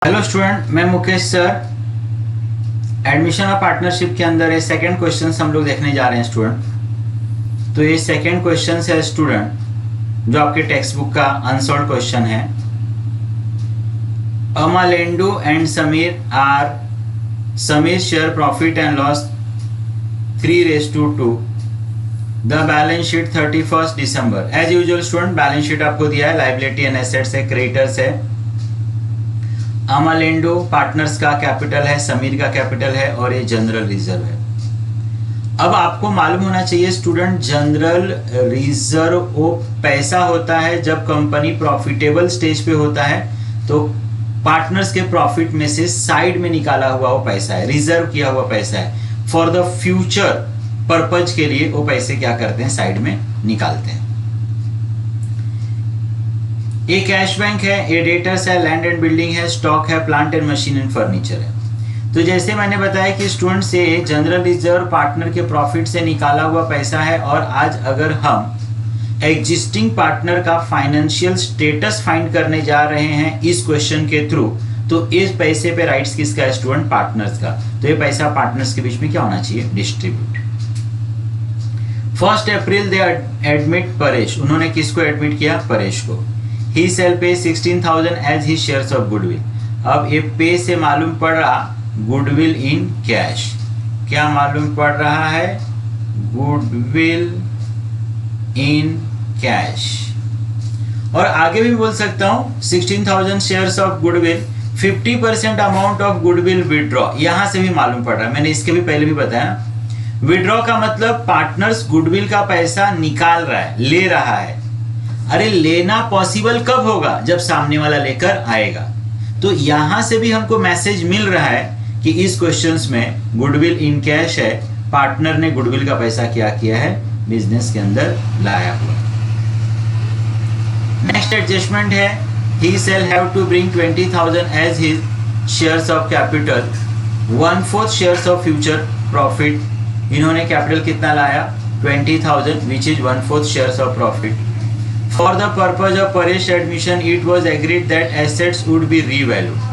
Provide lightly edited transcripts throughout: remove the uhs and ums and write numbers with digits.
Hello student, मैं Mukesh sir. Admission और partnership के अंदर ये सेकंड क्वेश्चन हम लोग देखने जा रहे हैं स्टूडेंट। तो ये सेकंड क्वेश्चन है स्टूडेंट, जो आपके टेक्स्ट बुक का अनसॉल्व क्वेश्चन है। Amalendu and Sameer share profit and loss 3:2। The balance sheet 31 December. As usual student, balance sheet आपको दिया है, लाइबिलिटी एंड एसेट्स है, क्रेडिटर्स है। अमालेंडो पार्टनर्स का कैपिटल है, समीर का कैपिटल है और ये जनरल रिजर्व है। अब आपको मालूम होना चाहिए स्टूडेंट, जनरल रिजर्व वो पैसा होता है जब कंपनी प्रॉफिटेबल स्टेज पे होता है, तो पार्टनर्स के प्रॉफिट में से साइड में निकाला हुआ वो पैसा है, रिजर्व किया हुआ पैसा है। फॉर द फ्यूचर पर्पज के लिए वो पैसे क्या करते हैं, साइड में निकालते हैं। ये कैश बैंक है, ये डेटर्स है, लैंड एंड बिल्डिंग है, स्टॉक है, plant and machine and furniture है। तो जैसे मैंने बताया कि स्टूडेंट से जनरल रिजर्व पार्टनर के प्रॉफिट से निकाला हुआ पैसा है, और आज अगर हम एग्जिस्टिंग पार्टनर का फाइनेंशियल स्टेटस फाइंड करने जा रहे हैं इस क्वेश्चन के थ्रू, तो इस पैसे पे राइट्स किसका है स्टूडेंट, पार्टनर्स का। तो ये पैसा पार्टनर्स के बीच में क्या होना चाहिए, distribute. 1 April they admit Paresh, उन्होंने किसको एडमिट किया, परेश को। He shall pay 16,000 as his shares of goodwill। अब ये पे से मालूम पड़ रहा गुडविल इन कैश। क्या मालूम पड़ रहा है, गुडविल इन कैश। और आगे भी बोल सकता हूं 16,000 shares of goodwill, 50% amount of goodwill withdraw. यहां से भी मालूम पड़ रहा है, मैंने इसके भी पहले भी बताया। विड्रॉ का मतलब पार्टनर्स गुडविल का पैसा निकाल रहा है, ले रहा है। अरे लेना पॉसिबल कब होगा, जब सामने वाला लेकर आएगा। तो यहां से भी हमको मैसेज मिल रहा है कि इस क्वेश्चंस में गुडविल इन कैश है, पार्टनर ने गुडविल का पैसा क्या किया है, बिजनेस के अंदर लाया हुआ। नेक्स्ट एडजस्टमेंट है, he shall have to bring 20,000 as his shares of capital, 1/4 shares of future profit. इन्होंने कैपिटल कितना लाया, 20,000 which is 1/4 shares of profit. For the purpose of Paresh admission, it was agreed that assets would be revalued।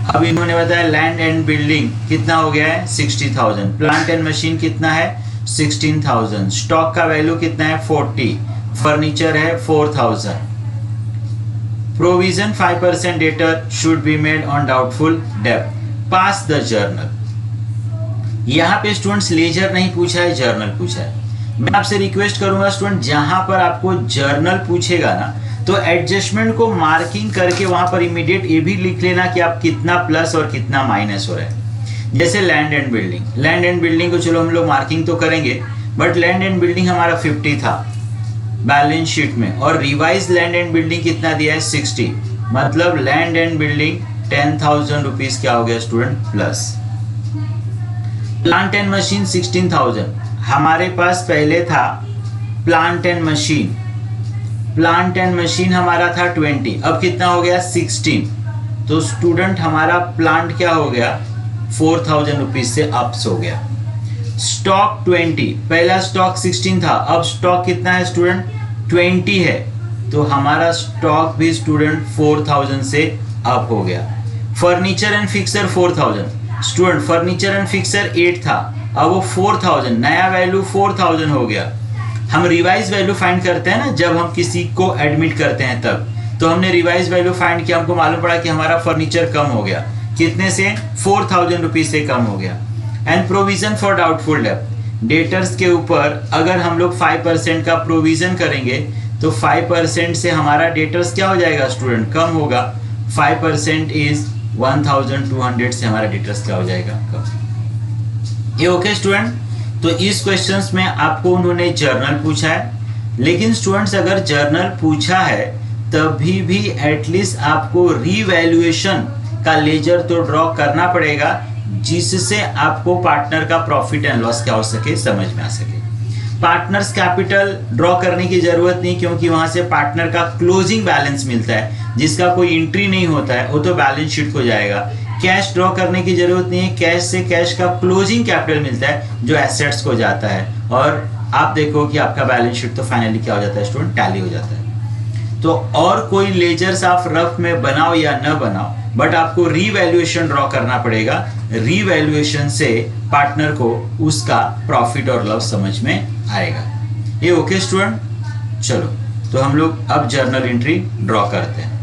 अब इन्होंने बताया land and building कितना हो गया है, 60,000। प्लांट एंड मशीन कितना है, 16,000। स्टॉक का वैल्यू कितना है, 40। फर्नीचर है 4,000। Provision 5% debtor should be made on doubtful डेब्ट। पास द जर्नल। यहाँ पे स्टूडेंट्स लेजर नहीं पूछा है, जर्नल पूछा है। मैं आपसे रिक्वेस्ट करूंगा स्टूडेंट, जहां पर आपको जर्नल पूछेगा ना, तो एडजस्टमेंट को मार्किंग करके वहां पर इमीडिएट ये भी लिख लेना कि आप कितना प्लस और कितना माइनस हो रहा है। जैसे land and building, land and building को चलो हम लोग मार्किंग तो करेंगे, बट लैंड एंड बिल्डिंग हमारा 50 था बैलेंस शीट में, और रिवाइज लैंड एंड बिल्डिंग कितना दिया है, 60। मतलब लैंड एंड बिल्डिंग 10,000 रुपीज क्या हो गया student, plus. Plant and machine 16,000। हमारे पास पहले था plant and machine, plant and machine हमारा था 20, अब कितना हो गया, 16। तो स्टूडेंट हमारा प्लांट क्या हो गया, 4,000 रुपीज से अप्स हो गया। स्टॉक 20, पहला स्टॉक 16 था, अब स्टॉक कितना है स्टूडेंट, 20 है। तो हमारा स्टॉक भी स्टूडेंट 4,000 से अप हो गया। Furniture and fixer 4,000, student furniture and fixer 8 था, अब वो 4,000, नया वैल्यू 4,000 हो गया। हम रिवाइज वैल्यू फाइंड करते हैं ना, जब हम किसी को एडमिट करते हैं तब, तो हमने रिवाइज वैल्यू फाइंड किया, हमको मालूम पड़ा कि हमारा फर्नीचर कम हो गया, कितने से, 4,000 रुपीज से कम हो गया। एंड प्रोविजन फॉर डाउटफुल डेब्ट, डेटर्स के ऊपर अगर हम लोग 5% का प्रोविजन करेंगे, तो 5% से हमारा डेटर्स क्या हो जाएगा स्टूडेंट, कम होगा। 5% इज 1,200 से हमारा डेटर्स क्या हो जाएगा, कम। ये ओके स्टूडेंट। तो इस क्वेश्चंस में आपको उन्होंने जर्नल पूछा है, लेकिन स्टूडेंट्स अगर जर्नल पूछा है तभी भी एटलीस्ट आपको रीवैल्यूएशन का लेजर तो ड्रॉ करना पड़ेगा, जिससे आपको पार्टनर का प्रॉफिट एंड लॉस क्या हो सके, समझ में आ सके। पार्टनर्स कैपिटल ड्रॉ करने की जरूरत नहीं, क्योंकि वहां से पार्टनर का क्लोजिंग बैलेंस मिलता है, जिसका कोई एंट्री नहीं होता है, वो तो बैलेंस शीट को जाएगा। कैश ड्रॉ करने की जरूरत नहीं है, कैश से कैश का क्लोजिंग कैपिटल मिलता है जो एसेट्स को जाता है, और आप देखो कि आपका बैलेंस शीट तो फाइनली क्या हो जाता है स्टूडेंट, टैली हो जाता है। तो और कोई लेजर्स आप रफ में बनाओ या न बनाओ, बट आपको रीवैल्यूएशन ड्रॉ करना पड़ेगा। रीवैल्यूएशन से पार्टनर को उसका प्रॉफिट और लॉस समझ में आएगा। ये ओके स्टूडेंट? चलो तो हम लोग अब जर्नल एंट्री ड्रॉ करते हैं।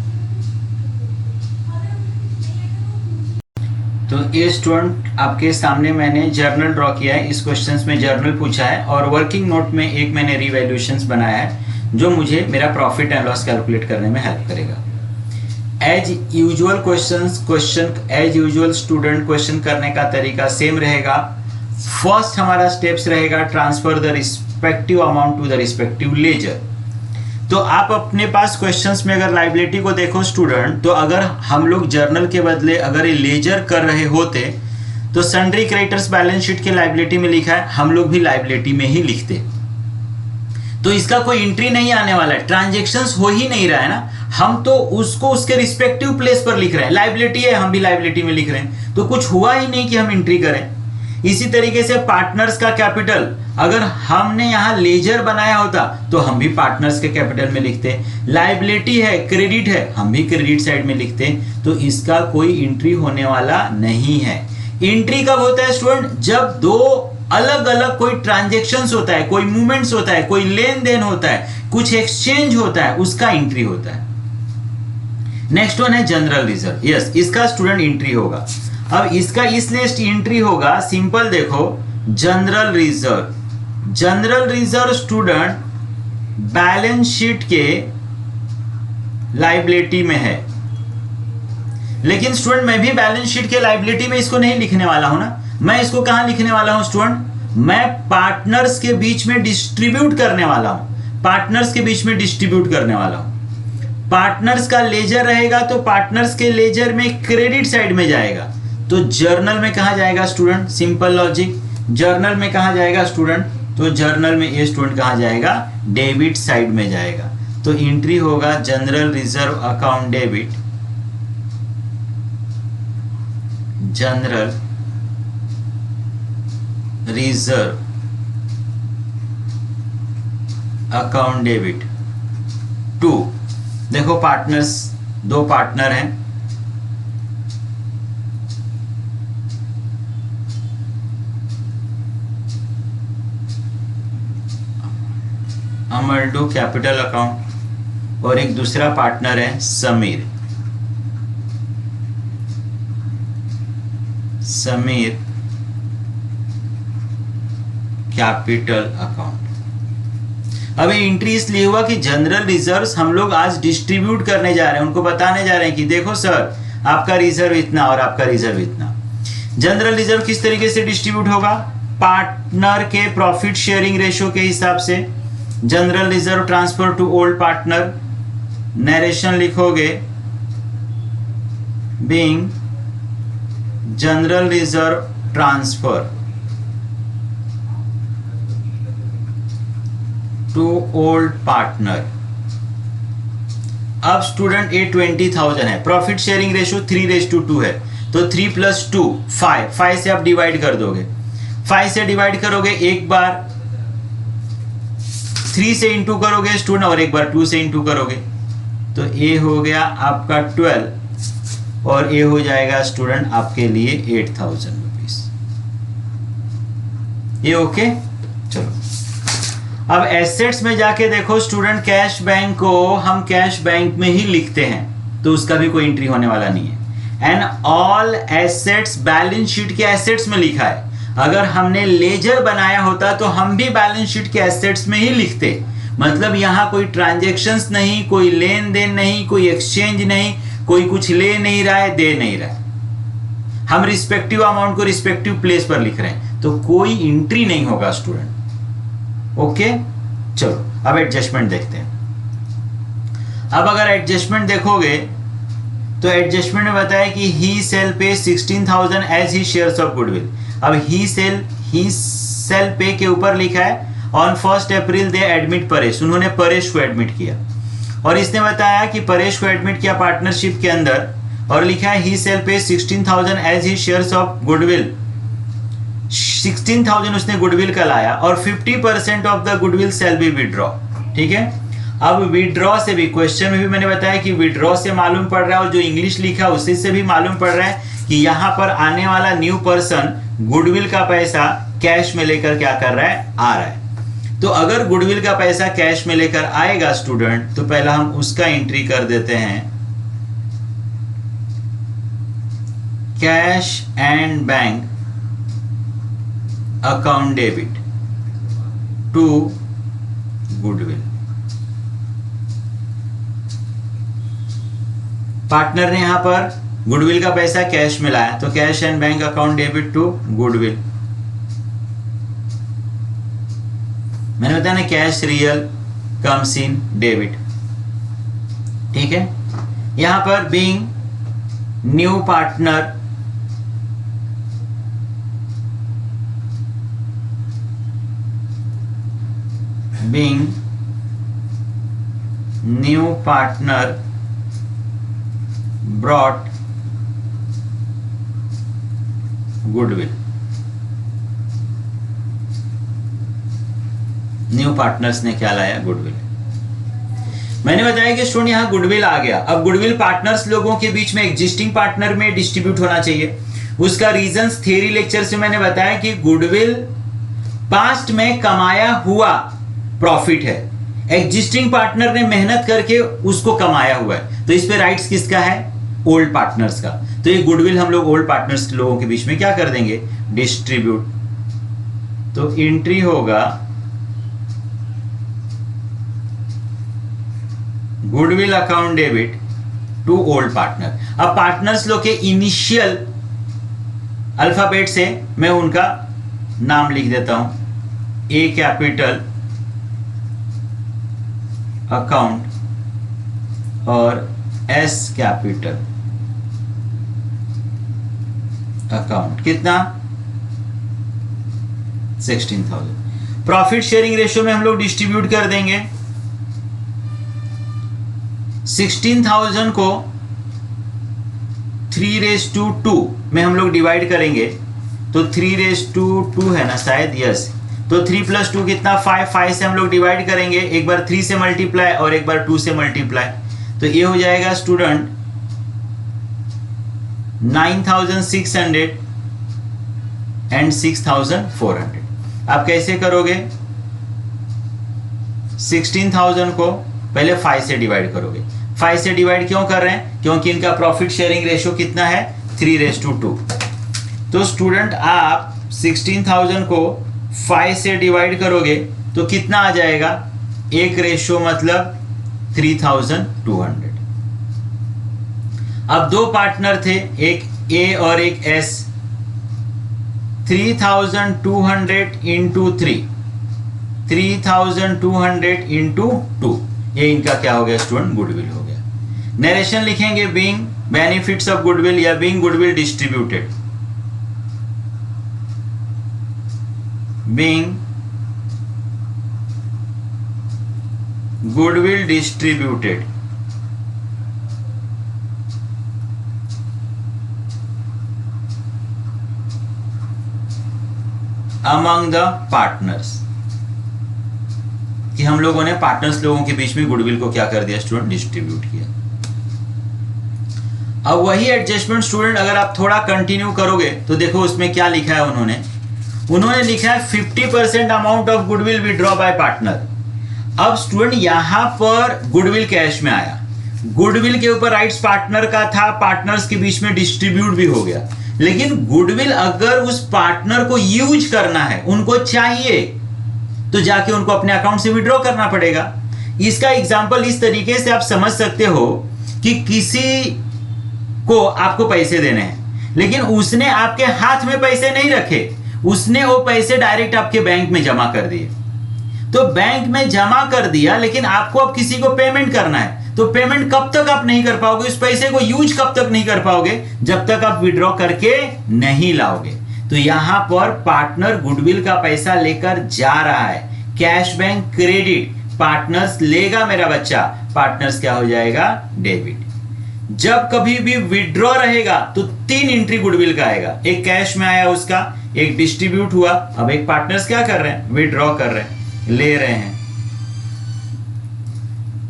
तो ये स्टूडेंट आपके सामने मैंने जर्नल ड्रॉ किया है। इस क्वेश्चंस में जर्नल पूछा है और वर्किंग नोट में एक मैंने रीवैल्यूएशंस बनाया है जो मुझे मेरा प्रॉफिट एंड लॉस कैलकुलेट करने में हेल्प करेगा। As usual question as usual student question करने का तरीका सेम रहेगा। फर्स्ट हमारा स्टेप्स रहेगा transfer the respective amount to the respective ledger. तो आप अपने पास क्वेश्चंस में अगर लाइबिलिटी को देखो स्टूडेंट, तो अगर हम लोग जर्नल के बदले अगर ये लेजर कर रहे होते तो सन्ड्री क्रेडिटर्स बैलेंस शीट के लाइबिलिटी में लिखा है, हम लोग भी लाइबिलिटी में ही लिखते। तो इसका कोई एंट्री नहीं आने वाला है, ट्रांजैक्शंस हो ही नहीं रहा है ना, हम तो उसको उसके रिस्पेक्टिव प्लेस पर लिख रहे हैं। लाइबिलिटी है, हम भी लाइबिलिटी में लिख रहे हैं, तो कुछ हुआ ही नहीं कि हम एंट्री करें। इसी तरीके से पार्टनर्स का कैपिटल, अगर हमने यहां लेजर बनाया होता तो हम भी पार्टनर्स के कैपिटल में लिखते। लाइबिलिटी है, क्रेडिट है, हम भी क्रेडिट साइड में लिखते। तो इसका कोई एंट्री होने वाला नहीं है। एंट्री कब होता है स्टूडेंट? जब दो अलग अलग कोई ट्रांजैक्शंस होता है, कोई मूवमेंट्स होता है, कोई लेन देन होता है, कुछ एक्सचेंज होता है, उसका एंट्री होता है। नेक्स्ट वन है जनरल रिजर्व। यस, इसका स्टूडेंट एंट्री होगा। अब इसका इसलिए एंट्री होगा, सिंपल देखो, general reserve. General reserve student balance sheet के लाइबिलिटी में है, लेकिन स्टूडेंट मैं भी बैलेंस शीट के लाइबिलिटी में इसको नहीं लिखने वाला हूं ना। मैं इसको कहां लिखने वाला हूं स्टूडेंट? मैं पार्टनर्स के बीच में डिस्ट्रीब्यूट करने वाला हूं। पार्टनर्स के बीच में डिस्ट्रीब्यूट करने वाला हूं। पार्टनर्स का लेजर रहेगा तो पार्टनर्स के लेजर में क्रेडिट साइड में जाएगा। तो जर्नल में कहा जाएगा स्टूडेंट? सिंपल लॉजिक, जर्नल में कहा जाएगा स्टूडेंट? तो जर्नल में ये स्टूडेंट कहा जाएगा? डेबिट साइड में जाएगा। तो एंट्री होगा general reserve account debit, general reserve account debit to, देखो पार्टनर्स, दो पार्टनर हैं, अमरडू कैपिटल अकाउंट, और एक दूसरा पार्टनर है समीर, समीर कैपिटल अकाउंट। अब ये एंट्री इसलिए हुआ कि जनरल रिजर्व्स हम लोग आज डिस्ट्रीब्यूट करने जा रहे हैं, उनको बताने जा रहे हैं कि देखो सर आपका रिजर्व इतना और आपका रिजर्व इतना। जनरल रिजर्व किस तरीके से डिस्ट्रीब्यूट होगा? पार्टनर के प्रॉफिट शेयरिंग रेशियो के हिसाब से। General reserve transfer to old partner, narration लिखोगे being general reserve transfer to old partner. अब स्टूडेंट ये 20,000 है, प्रॉफिट शेयरिंग रेशियो 3:2 है, तो 3 + 2 5 से आप डिवाइड कर दोगे। 5 से डिवाइड करोगे, एक बार 3 से इंटू करोगे स्टूडेंट और एक बार 2 से इंटू करोगे, तो ये हो गया आपका 12 और ये हो जाएगा स्टूडेंट आपके लिए 8,000 रुपीज। ये ओके? चलो अब एसेट्स में जाके देखो स्टूडेंट, कैश बैंक को हम कैश बैंक में ही लिखते हैं, तो उसका भी कोई एंट्री होने वाला नहीं है। And all assets balance sheet के एसेट्स में लिखा है। अगर हमने लेजर बनाया होता तो हम भी बैलेंस शीट के एसेट्स में ही लिखते। मतलब यहां कोई ट्रांजैक्शंस नहीं, कोई लेन देन नहीं, कोई एक्सचेंज नहीं, कोई कुछ ले नहीं रहा है, दे नहीं रहा है। हम रिस्पेक्टिव अमाउंट को रिस्पेक्टिव प्लेस पर लिख रहे हैं, तो कोई एंट्री नहीं होगा स्टूडेंट। ओके, चलो अब एडजस्टमेंट देखते हैं। अब अगर एडजस्टमेंट देखोगे तो एडजस्टमेंट में बताया कि ही shall pay 16,000 as he shares of goodwill. अब ही सेल पे के ऊपर लिखा है on 1 April they admit Paresh, उन्होंने परेश को एडमिट किया और इसने बताया कि परेश को एडमिट किया पार्टनरशिप के अंदर और लिखा है ही shall pay 16,000 as he shares of goodwill. 16,000 उसने गुडविल का लाया और 50% of the goodwill shall be withdraw. ठीक है, अब विड्रॉ से भी, क्वेश्चन में भी मैंने बताया कि विड्रॉ से मालूम पड़ रहा है, और जो इंग्लिश लिखा है उसी से भी मालूम पड़ रहा है कि यहाँ पर आने वाला न्यू पर्सन गुडविल का पैसा कैश में लेकर क्या कर रहा है, आ रहा है। तो अगर गुडविल का पैसा कैश में लेकर आएगा स्टूडेंट, तो पहला हम उसका एंट्री कर देते हैं, cash and bank account debit to goodwill. Partner ने यहां पर गुडविल का पैसा कैश में लाया, तो cash and bank account debit to goodwill. मैंने बताया ना, cash real comes in debit, ठीक है। यहां पर being new partner, being new partner brought goodwill। New partners ने क्या लाया, गुडविल। मैंने बताया कि स्टूडेंट यहां गुडविल आ गया। अब गुडविल पार्टनर्स लोगों के बीच में एग्जिस्टिंग पार्टनर में डिस्ट्रीब्यूट होना चाहिए। उसका रीजंस थ्योरी लेक्चर से मैंने बताया कि गुडविल पास्ट में कमाया हुआ प्रॉफिट है, एग्जिस्टिंग पार्टनर ने मेहनत करके उसको कमाया हुआ है, तो इस पे राइट्स किसका है, ओल्ड पार्टनर्स का। तो ये गुडविल हम लोग ओल्ड पार्टनर्स लोगों के बीच में क्या कर देंगे, डिस्ट्रीब्यूट। तो एंट्री होगा goodwill account debit to old partner. अब पार्टनर्स लोग के इनिशियल अल्फाबेट से मैं उनका नाम लिख देता हूं, ए कैपिटल अकाउंट और एस कैपिटल अकाउंट। कितना, 16,000। प्रॉफिट शेयरिंग रेशियो में हम लोग डिस्ट्रीब्यूट कर देंगे। 16,000 को 3:2 में हम लोग डिवाइड करेंगे, तो 3:2 है ना शायद, यस। तो 3 + 2 कितना, 5 से हम लोग डिवाइड करेंगे, एक बार 3 से मल्टीप्लाई और एक बार 2 से मल्टीप्लाई, तो ये हो जाएगा स्टूडेंट 9,600 एंड 6,400। आप कैसे करोगे, 16,000 को पहले 5 से डिवाइड करोगे। 5 से डिवाइड क्यों कर रहे हैं, क्योंकि इनका प्रॉफिट शेयरिंग रेशियो कितना है, 3:2। तो स्टूडेंट आप 16,000 को 5 से डिवाइड करोगे तो कितना आ जाएगा, 1 रेशियो मतलब 3,200। अब दो पार्टनर थे, एक ए और एक एस, 3,200 इंटू 3,200 इंटू 2, ये इनका क्या हो गया स्टूडेंट, गुडविल हो गया। नरेशन लिखेंगे बीइंग बेनिफिट्स ऑफ गुडविल या being goodwill distributed, being goodwill distributed among the partners, कि हम लोगों ने पार्टनर्स लोगों के बीच में गुडविल को क्या कर दिया स्टूडेंट, डिस्ट्रीब्यूट किया। अब वही एडजस्टमेंट स्टूडेंट अगर आप थोड़ा कंटिन्यू करोगे तो देखो उसमें क्या लिखा है, उन्होंने लिखा है 50% amount of goodwill withdraw bye partner. अब स्टूडेंट यहां पर गुडविल कैश में आया, गुडविल के ऊपर राइट्स पार्टनर का था, पार्टनर्स के बीच में डिस्ट्रीब्यूट भी हो गया, लेकिन गुडविल अगर उस पार्टनर को यूज करना है, उनको चाहिए, तो जाके उनको अपने अकाउंट से विड्रॉ करना पड़ेगा। इसका एग्जांपल इस तरीके से आप समझ सकते हो कि किसी को आपको पैसे देने हैं, लेकिन उसने आपके हाथ में पैसे नहीं रखे, उसने वो पैसे डायरेक्ट आपके बैंक में जमा कर दिए। तो बैंक में जमा कर दिया, लेकिन आपको अब किसी को पेमेंट करना है, तो पेमेंट कब तक आप नहीं कर पाओगे, उस पैसे को यूज कब तक नहीं कर पाओगे, जब तक आप विड्रॉ करके नहीं लाओगे। तो यहां पर पार्टनर गुडविल का पैसा लेकर जा रहा है, कैश बैंक क्रेडिट, पार्टनर्स लेगा मेरा बच्चा, पार्टनर्स क्या हो जाएगा, डेबिट। जब कभी भी विड्रॉ रहेगा तो 3 एंट्री गुडविल का आएगा, एक कैश में आया उसका, एक डिस्ट्रीब्यूट हुआ, अब एक पार्टनर्स क्या कर रहे हैं, विड्रॉ कर रहे हैं, ले रहे हैं।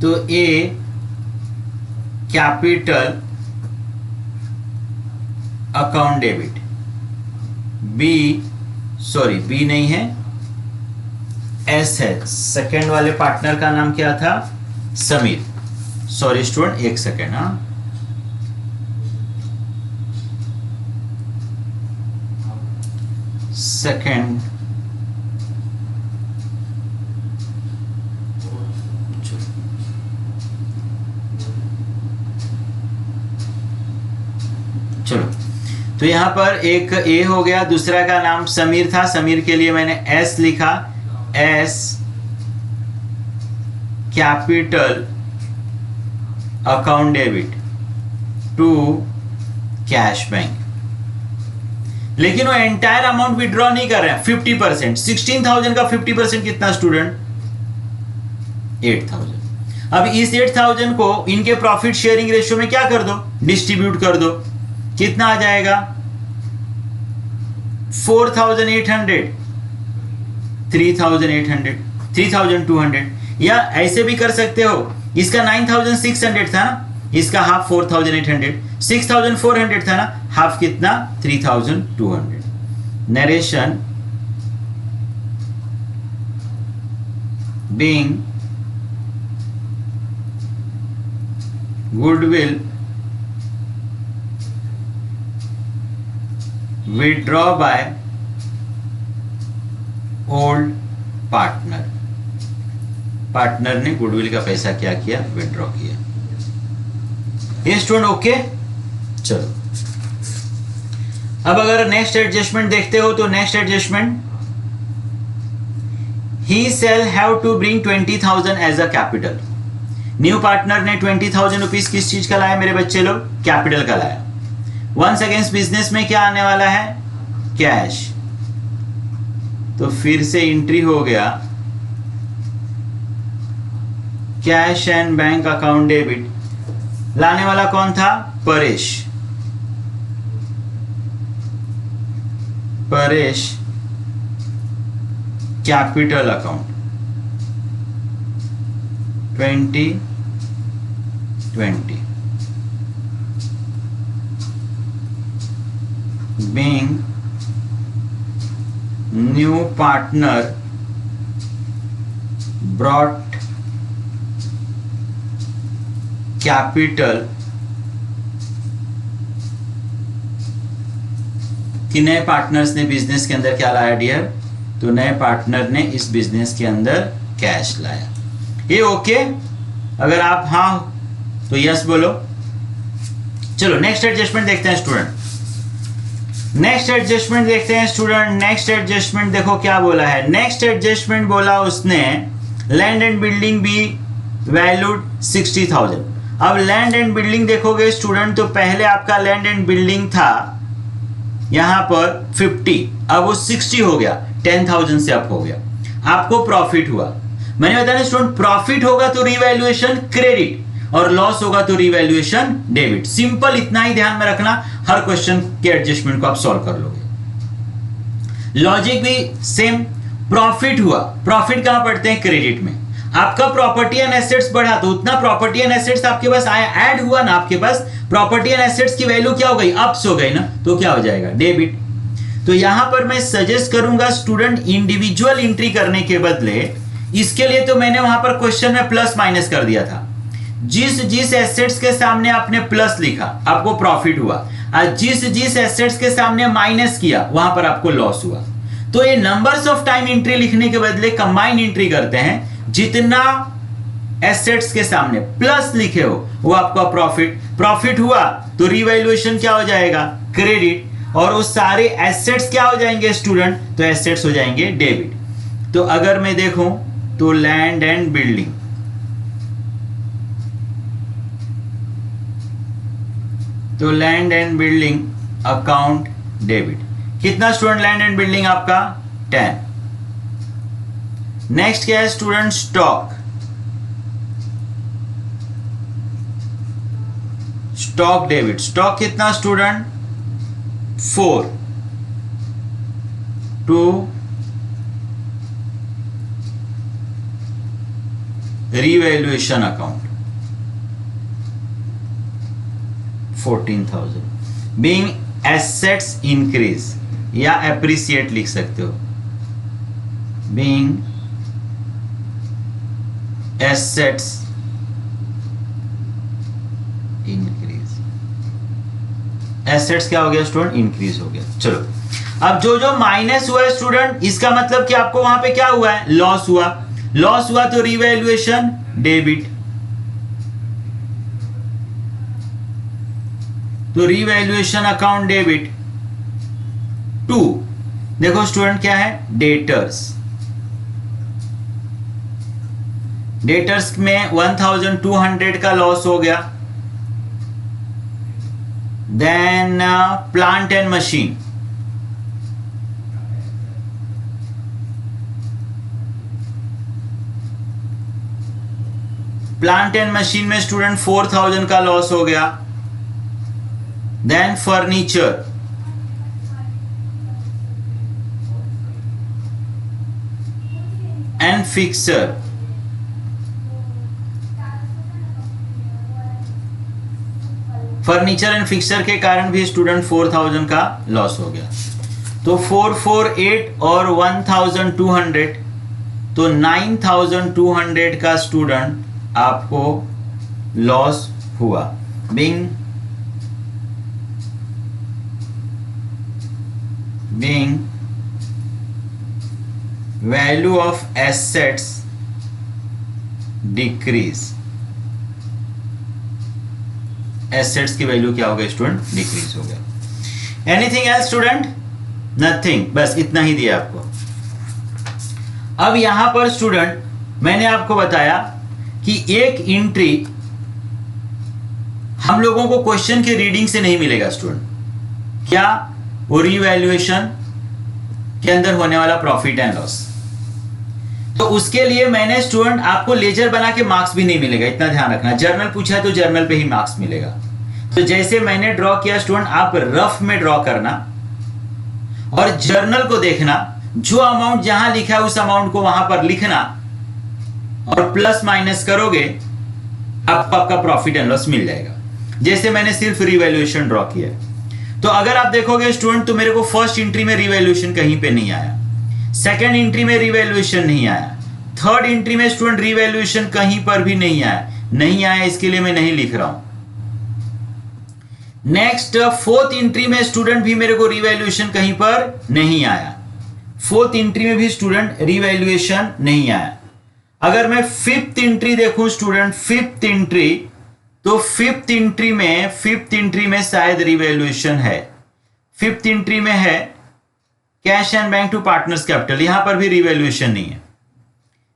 तो ए कैपिटल अकाउंट डेबिट, बी नहीं है, एस है। सेकेंड वाले पार्टनर का नाम क्या था? समीर। सॉरी स्टूडेंट, एक सेकेंड। हाँ, सेकेंड, चलो। तो यहां पर एक ए हो गया, दूसरा का नाम समीर था, समीर के लिए मैंने एस लिखा, S capital account debit to cash bank. लेकिन वो एंटायर अमाउंट विड्रॉ नहीं कर रहे हैं, 50%। 16,000 का 50% कितना स्टूडेंट? 8,000। अब इस 8,000 को इनके प्रॉफिट शेयरिंग रेशियो में क्या कर दो? डिस्ट्रीब्यूट कर दो। कितना आ जाएगा? 4,800, 3,800, 3,200। या ऐसे भी कर सकते हो, इसका 9,600 था ना, इसका हाफ 4,800, 6,400 था ना, हाफ कितना? 3,200। Narration being goodwill withdraw by old partner. Partner ने गुडविल का पैसा क्या किया? विड्रॉ किया। ये स्टूडेंट ओके? चलो, अब अगर नेक्स्ट एडजस्टमेंट देखते हो तो next adjustment, he shall have to bring 20,000 as a capital. New partner ने 20,000 रुपीज किस चीज का लाया मेरे बच्चे लोग? कैपिटल का लाया। वंस अगेंस्ट बिजनेस में क्या आने वाला है? कैश। तो फिर से एंट्री हो गया cash and bank account debit. लाने वाला कौन था? Paresh. Paresh capital account 2020 being new partner brought capital कि नए पार्टनर्स ने बिजनेस के अंदर क्या लाया डियर? तो नए पार्टनर ने इस बिजनेस के अंदर कैश लाया। ये ओके? अगर आप हाँ तो यस बोलो। चलो नेक्स्ट एडजस्टमेंट देखते हैं स्टूडेंट। नेक्स्ट एडजस्टमेंट देखते हैं स्टूडेंट। नेक्स्ट एडजस्टमेंट देखो क्या बोला है। नेक्स्ट एडजस्टमेंट बोला उसने land and building be valued 60,000। अब लैंड एंड बिल्डिंग देखोगे स्टूडेंट, तो पहले आपका लैंड एंड बिल्डिंग था यहां पर 50, अब वो 60 हो गया, 10,000 से अप हो गया। आपको प्रॉफिट हुआ। मैंने बताया स्टूडेंट, प्रॉफिट होगा तो रिवैल्यूएशन क्रेडिट और लॉस होगा तो रिवैल्यूएशन डेबिट। सिंपल, इतना ही ध्यान में रखना, हर क्वेश्चन के एडजस्टमेंट को आप सॉल्व कर लोगे। लॉजिक भी सेम। प्रॉफिट हुआ, प्रॉफिट कहां पढ़ते हैं? क्रेडिट में। आपका प्रॉपर्टी एंड एसेट्स बढ़ा तो उतना प्रॉपर्टी एंड एसेट्स आपके पास आया, ऐड हुआ ना, आपके पास प्रॉपर्टी एंड एसेट्स की वैल्यू क्या हो गई? अप्स हो गई ना, तो क्या हो जाएगा? डेबिट। तो यहां पर मैं सजेस्ट करूंगा स्टूडेंट, इंडिविजुअल एंट्री करने के बदले इसके लिए तो मैंने वहां पर क्वेश्चन में प्लस माइनस कर दिया था। जिस एसेट्स के सामने आपने प्लस लिखा आपको प्रॉफिट हुआ, और जिस एसेट्स के सामने माइनस किया वहां पर आपको लॉस हुआ। तो ये नंबर्स ऑफ टाइम एंट्री लिखने के बदले कंबाइन एंट्री करते हैं। जितना एसेट्स के सामने प्लस लिखे हो वो आपका प्रॉफिट हुआ तो रिवैल्यूएशन क्या हो जाएगा? क्रेडिट। और वो सारे एसेट्स क्या हो जाएंगे स्टूडेंट? तो एसेट्स हो जाएंगे डेबिट। तो अगर मैं देखूं तो लैंड एंड बिल्डिंग, तो land and building account debit कितना स्टूडेंट? लैंड एंड बिल्डिंग आपका 10। नेक्स्ट क्या है student? Stock. Stock debit. Stock कितना student? 4 to revaluation account 14,000. Being assets increase या एप्रिसिएट लिख सकते हो. Being assets increase. एसेट्स क्या हो गया स्टूडेंट? इंक्रीज हो गया. चलो अब जो माइनस हुआ है स्टूडेंट, इसका मतलब कि आपको वहां पे क्या हुआ है? लॉस हुआ. लॉस हुआ तो रिवैल्यूएशन डेबिट. तो रिवैल्यूएशन अकाउंट डेबिट टू, देखो स्टूडेंट क्या है? डेटर्स. डेटर्स में 1200 का लॉस हो गया. Then plant and machine, plant and machine में स्टूडेंट 4000 का लॉस हो गया. Then furniture, and fixture, furniture and fixture के कारण भी स्टूडेंट 4000 का लॉस हो गया. तो 448 और 1200, तो 9200 का स्टूडेंट आपको लॉस हुआ. Being value of assets decrease. Assets की वैल्यू क्या हो गया स्टूडेंट? डिक्रीज हो गया. Anything else student? नथिंग. बस इतना ही दिया आपको. अब यहां पर स्टूडेंट मैंने आपको बताया कि एक एंट्री हम लोगों को क्वेश्चन के रीडिंग से नहीं मिलेगा स्टूडेंट. क्या? वो रिवैल्यूएशन के अंदर होने वाला प्रॉफिट एंड लॉस. तो उसके लिए मैंने स्टूडेंट आपको लेजर बना के मार्क्स भी नहीं मिलेगा, इतना ध्यान रखना. जर्नल पूछा है तो जर्नल पे ही मार्क्स मिलेगा. तो जैसे मैंने ड्रॉ किया स्टूडेंट, आप रफ में ड्रॉ करना और जर्नल को देखना. जो अमाउंट जहां लिखा है उस अमाउंट को वहां पर लिखना और प्लस माइनस करोगे, आपको आपका प्रॉफिट एंड लॉस मिल जाएगा. जैसे मैंने सिर्फ रिवैल्यूएशन ड्रॉ किया है. तो अगर आप देखोगे स्टूडेंट, तो मेरे को फर्स्ट एंट्री में रिवैल्यूएशन कहीं पे नहीं आया, सेकेंड एंट्री में रिवैल्यूएशन नहीं आया, थर्ड एंट्री में स्टूडेंट रिवैल्यूएशन कहीं पर भी नहीं आया. नहीं आया इसके लिए मैं नहीं लिख रहा हूं. नेक्स्ट फोर्थ एंट्री में स्टूडेंट भी मेरे को रिवैल्यूएशन कहीं पर नहीं आया. फोर्थ एंट्री में भी स्टूडेंट रिवैल्यूएशन नहीं आया. अगर मैं फिफ्थ एंट्री देखूं स्टूडेंट, फिफ्थ एंट्री, तो फिफ्थ एंट्री में शायद रिवैल्यूएशन है. फिफ्थ एंट्री में है cash and bank to partners capital, यहां पर भी रिवैल्यूएशन नहीं है.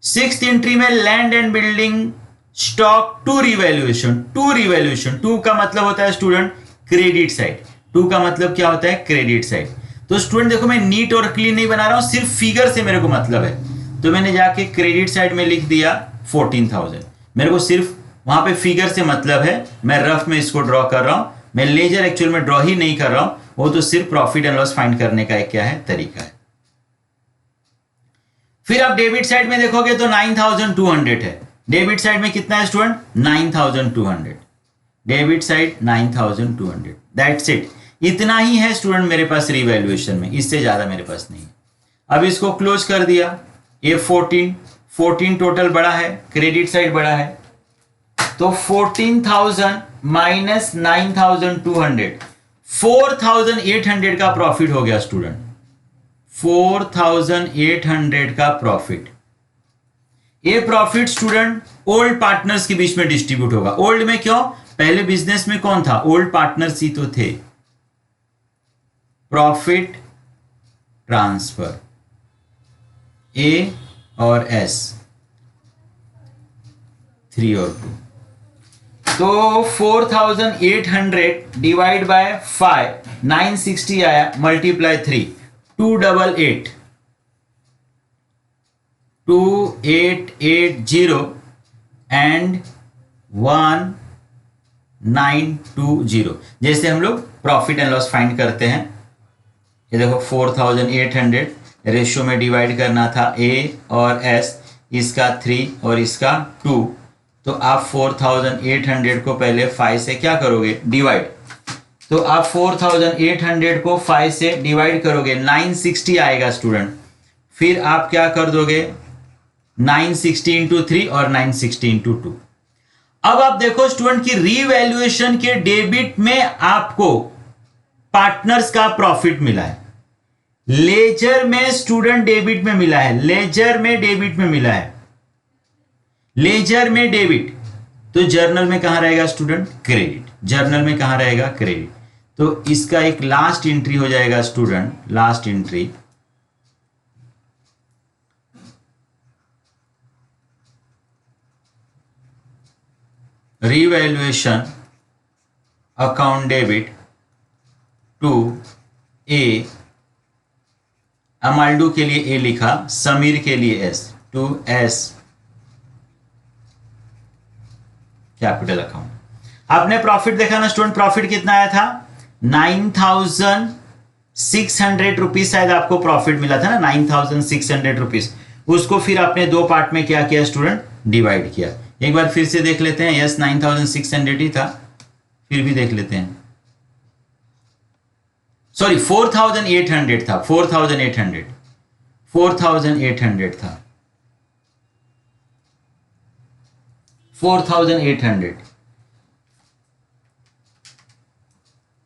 सिक्स्थ एंट्री में land and building stock to revaluation. To का मतलब होता है स्टूडेंट क्रेडिट साइड. टू का मतलब क्या होता है? Credit side. तो स्टूडेंट देखो, मैं नीट और क्लीन नहीं बना रहा हूं, सिर्फ फिगर से मेरे को मतलब है. तो मैंने जाके क्रेडिट साइड में लिख दिया 14,000. मेरे को सिर्फ वहां पे फिगर से मतलब है. मैं रफ में इसको ड्रॉ कर रहा हूं, मैं लेजर एक्चुअल में ड्रॉ ही नहीं कर रहा हूं. वो तो सिर्फ प्रॉफिट एंड लॉस फाइंड करने का एक क्या है? तरीका है. फिर आप डेबिट साइड में देखोगे तो 9200 है. डेबिट साइड में कितना है student? 9200. Debit side 9200. That's it. इतना ही है स्टूडेंट मेरे पास रिवैल्यूएशन में, इससे ज्यादा मेरे पास नहीं है. अब इसको क्लोज कर दिया. ये 14 टोटल बड़ा है, क्रेडिट साइड बड़ा है. तो 14,000 माइनस 9,200, 4,800 का प्रॉफिट हो गया स्टूडेंट. 4,800 का प्रॉफिट. ये प्रॉफिट स्टूडेंट ओल्ड पार्टनर्स के बीच में डिस्ट्रीब्यूट होगा. ओल्ड में क्यों? पहले बिजनेस में कौन था? ओल्ड पार्टनर्स ही तो थे. प्रॉफिट ट्रांसफर ए और एस, 3 और 2. तो 4,800 डिवाइड बाय 5, 960 आया, मल्टीप्लाई 3, 288, 2880 एंड 1920. जैसे हम लोग प्रॉफिट एंड लॉस फाइंड करते हैं. ये देखो 4,800 रेशियो में डिवाइड करना था ए और एस, इसका 3 और इसका 2, तो आप 4800 को पहले 5 से क्या करोगे, डिवाइड। तो आप 4800 को 5 से डिवाइड करोगे, 960 आएगा स्टूडेंट। फिर आप क्या कर दोगे, 960 इंटू 3 और 960 इंटू 2। अब आप देखो स्टूडेंट की रीवैल्यूएशन के डेबिट में आपको पार्टनर्स का प्रॉफिट मिला है, लेजर में स्टूडेंट डेबिट में मिला है, लेजर में डेबिट में मिला है, लेजर में डेबिट। तो जर्नल में कहां रहेगा स्टूडेंट, क्रेडिट। जर्नल में कहां रहेगा, क्रेडिट। तो इसका एक लास्ट एंट्री हो जाएगा student, last entry revaluation account debit to A, Amaldu के लिए ए लिखा, समीर के लिए S, to S capital account. आपने प्रॉफिट देखा ना स्टूडेंट, प्रॉफिट कितना आया था, 9600 रुपीज शायद आपको प्रॉफिट मिला था ना, 9600 रुपीज। उसको फिर आपने दो पार्ट में क्या किया स्टूडेंट, डिवाइड किया। एक बार फिर से देख लेते हैं, यस 9600 ही था, फिर भी देख लेते हैं, सॉरी 4800 था, 4800 था, 4800।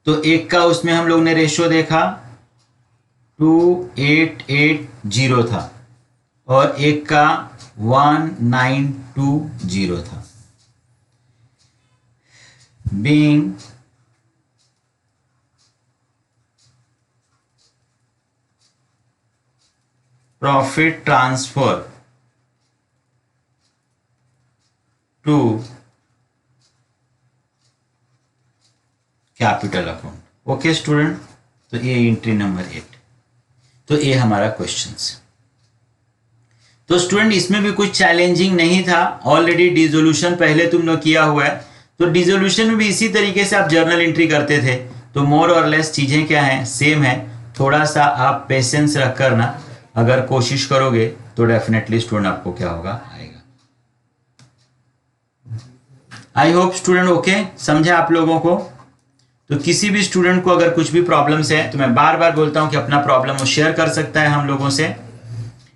तो एक का उसमें हम लोग ने रेशियो देखा 2880 था और एक का 1920 था। Being profit transfer to capital account. Okay student, तो ये एंट्री नंबर 8। तो ये हमारा क्वेश्चंस। तो स्टूडेंट इसमें भी कुछ चैलेंजिंग नहीं था, ऑलरेडी डिसोल्यूशन पहले तुम लोग किया हुआ है। तो डिसोल्यूशन में भी इसी तरीके से आप जर्नल एंट्री करते थे। तो मोर और लेस चीजें क्या हैं, सेम है। थोड़ा सा आप पेशेंस रख कर ना अगर कोशिश करोगे तो डेफिनेटली स्टूडेंट आपको क्या होगा, आएगा। आई होप स्टूडेंट ओके समझे आप लोगों को। तो किसी भी स्टूडेंट को अगर कुछ भी प्रॉब्लम्स है तो मैं बार बार बोलता हूं कि अपना प्रॉब्लम वो शेयर कर सकता है हम लोगों से।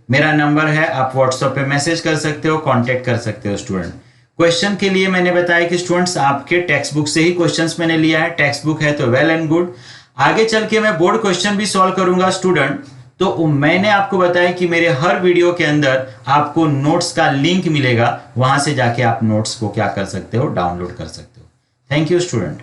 मेरा नंबर है, आप व्हाट्सएप पे मैसेज कर सकते हो, कांटेक्ट कर सकते हो स्टूडेंट। क्वेश्चन के लिए मैंने बताया कि स्टूडेंट्स आपके टेक्स्ट बुक से ही क्वेश्चंस मैंने लिया है, टेक्स्ट बुक है तो वेल एंड गुड। आगे चल के मैं बोर्ड क्वेश्चन भी सॉल्व करूंगा स्टूडेंट। तो मैंने आपको बताया कि मेरे हर वीडियो के अंदर आपको नोट्स का लिंक मिलेगा, वहां से जाके आप नोट्स को क्या कर सकते हो, डाउनलोड कर सकते हो। Thank you student.